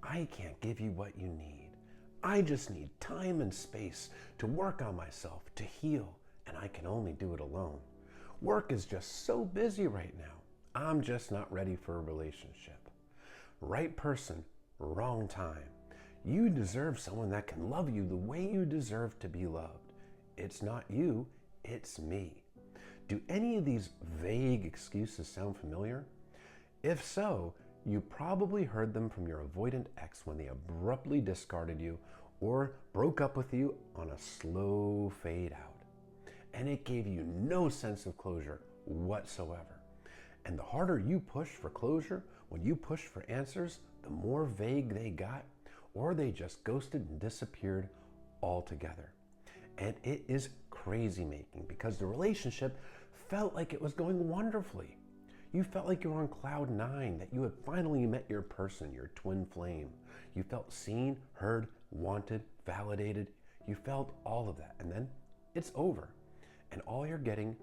I can't give you what you need. I just need time and space to work on myself, to heal, and I can only do it alone. Work is just so busy right now. I'm just not ready for a relationship. Right person, wrong time. You deserve someone that can love you the way you deserve to be loved. It's not you, it's me. Do any of these vague excuses sound familiar? If so, you probably heard them from your avoidant ex when they abruptly discarded you or broke up with you on a slow fade out. And it gave you no sense of closure whatsoever. And the harder you pushed for closure, when you pushed for answers, the more vague they got, or they just ghosted and disappeared altogether. And it is crazy making because the relationship felt like it was going wonderfully. You felt like you were on cloud nine, that you had finally met your person, your twin flame. You felt seen, heard, wanted, validated. You felt all of that, and then it's over. And all you're getting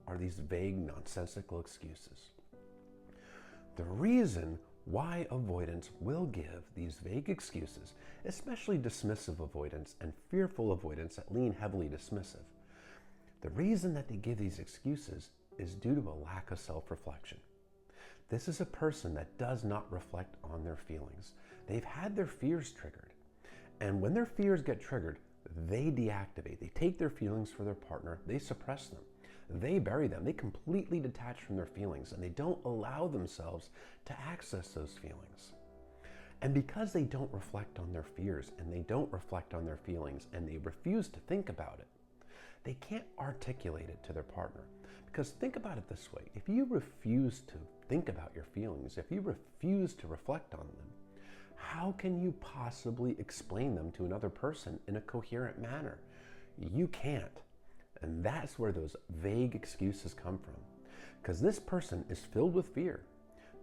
are these vague, nonsensical excuses. The reason why avoidants will give these vague excuses, especially dismissive avoidants and fearful avoidants that lean heavily dismissive, the reason that they give these excuses is due to a lack of self-reflection. This is a person that does not reflect on their feelings. They've had their fears triggered. And when their fears get triggered, they deactivate. They take their feelings for their partner, they suppress them. They bury them. They completely detach from their feelings and they don't allow themselves to access those feelings. And because they don't reflect on their fears and they don't reflect on their feelings and they refuse to think about it, they can't articulate it to their partner. Because think about it this way, if you refuse to think about your feelings, if you refuse to reflect on them, how can you possibly explain them to another person in a coherent manner? You can't. And that's where those vague excuses come from. Because this person is filled with fear.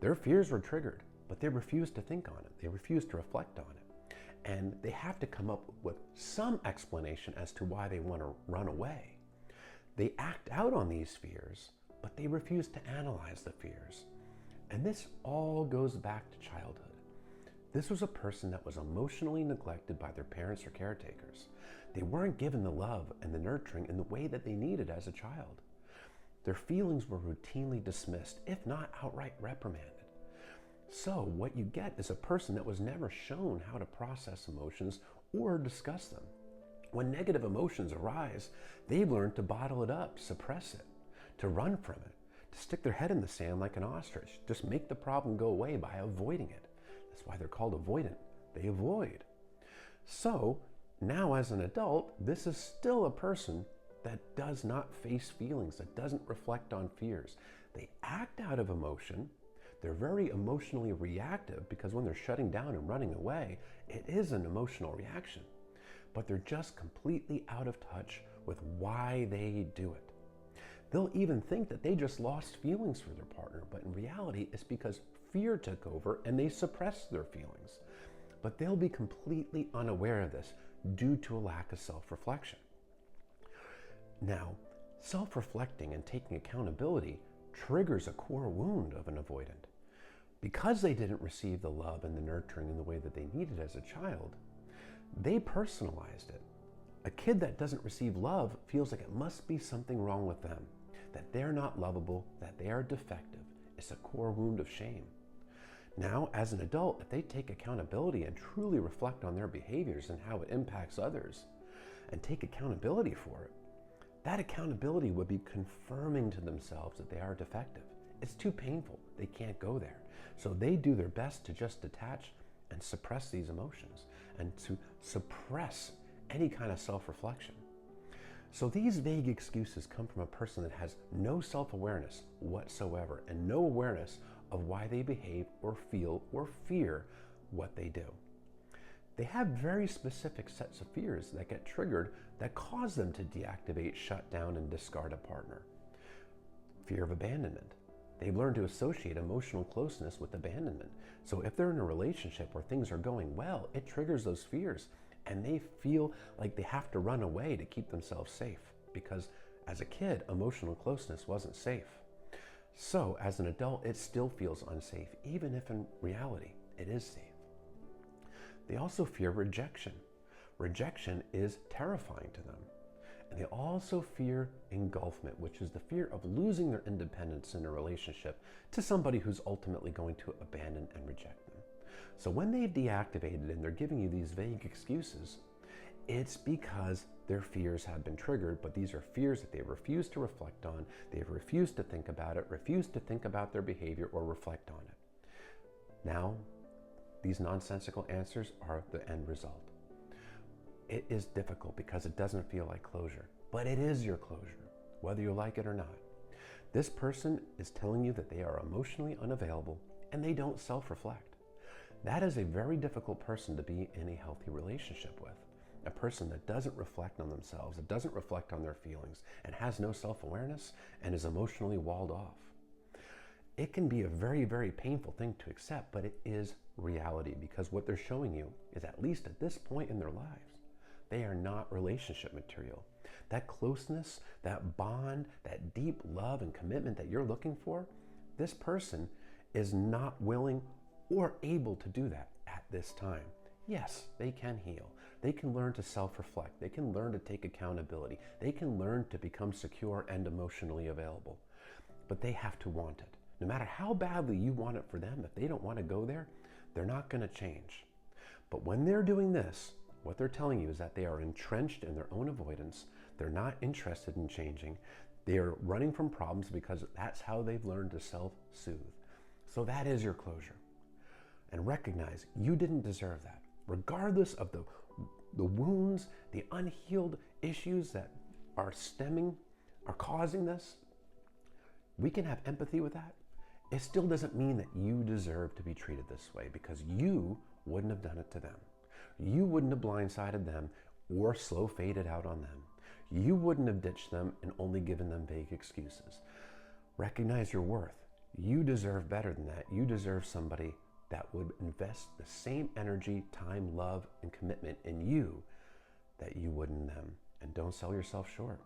Their fears were triggered, but they refuse to think on it. They refuse to reflect on it. And they have to come up with some explanation as to why they want to run away. They act out on these fears, but they refuse to analyze the fears. And this all goes back to childhood. This was a person that was emotionally neglected by their parents or caretakers. They weren't given the love and the nurturing in the way that they needed as a child. Their feelings were routinely dismissed, if not outright reprimanded. So what you get is a person that was never shown how to process emotions or discuss them. When negative emotions arise, they've learned to bottle it up, suppress it, to run from it, to stick their head in the sand like an ostrich, just make the problem go away by avoiding it. That's why they're called avoidant. They avoid. So now as an adult, this is still a person that does not face feelings, that doesn't reflect on fears. They act out of emotion. They're very emotionally reactive because when they're shutting down and running away, it is an emotional reaction. But they're just completely out of touch with why they do it. They'll even think that they just lost feelings for their partner, but in reality, it's because fear took over and they suppressed their feelings. But they'll be completely unaware of this due to a lack of self-reflection. Now, self-reflecting and taking accountability triggers a core wound of an avoidant. Because they didn't receive the love and the nurturing in the way that they needed as a child, they personalized it. A kid that doesn't receive love feels like it must be something wrong with them, that they're not lovable, that they are defective. It's a core wound of shame. Now, as an adult, if they take accountability and truly reflect on their behaviors and how it impacts others, and take accountability for it, that accountability would be confirming to themselves that they are defective. It's too painful. They can't go there. So they do their best to just detach and suppress these emotions and to suppress any kind of self-reflection. So these vague excuses come from a person that has no self-awareness whatsoever and no awareness of why they behave or feel or fear what they do. They have very specific sets of fears that get triggered that cause them to deactivate, shut down, and discard a partner. Fear of abandonment. They've learned to associate emotional closeness with abandonment. So if they're in a relationship where things are going well, it triggers those fears and they feel like they have to run away to keep themselves safe because as a kid, emotional closeness wasn't safe. So as an adult, it still feels unsafe, even if in reality it is safe. They also fear rejection. Rejection is terrifying to them. And they also fear engulfment, which is the fear of losing their independence in a relationship to somebody who's ultimately going to abandon and reject them. So when they've deactivated and they're giving you these vague excuses, it's because their fears have been triggered, but these are fears that they refuse to reflect on, they've refused to think about it, refused to think about their behavior or reflect on it. Now, these nonsensical answers are the end result. It is difficult because it doesn't feel like closure, but it is your closure, whether you like it or not. This person is telling you that they are emotionally unavailable and they don't self-reflect. That is a very difficult person to be in a healthy relationship with. A person that doesn't reflect on themselves, that doesn't reflect on their feelings, and has no self-awareness and is emotionally walled off. It can be a very, very painful thing to accept, but it is reality because what they're showing you is, at least at this point in their lives, they are not relationship material. That closeness, that bond, that deep love and commitment that you're looking for, this person is not willing or able to do that at this time. Yes, they can heal. They can learn to self-reflect. They can learn to take accountability. They can learn to become secure and emotionally available. But they have to want it. No matter how badly you want it for them, if they don't want to go there, they're not going to change. But when they're doing this, what they're telling you is that they are entrenched in their own avoidance. They're not interested in changing. They are running from problems because that's how they've learned to self-soothe. So that is your closure. And recognize you didn't deserve that. Regardless of the wounds, the unhealed issues that are causing this, we can have empathy with that. It still doesn't mean that you deserve to be treated this way because you wouldn't have done it to them. You wouldn't have blindsided them or slow faded out on them. You wouldn't have ditched them and only given them vague excuses. Recognize your worth. You deserve better than that. You deserve somebody that would invest the same energy, time, love, and commitment in you that you would in them. And don't sell yourself short.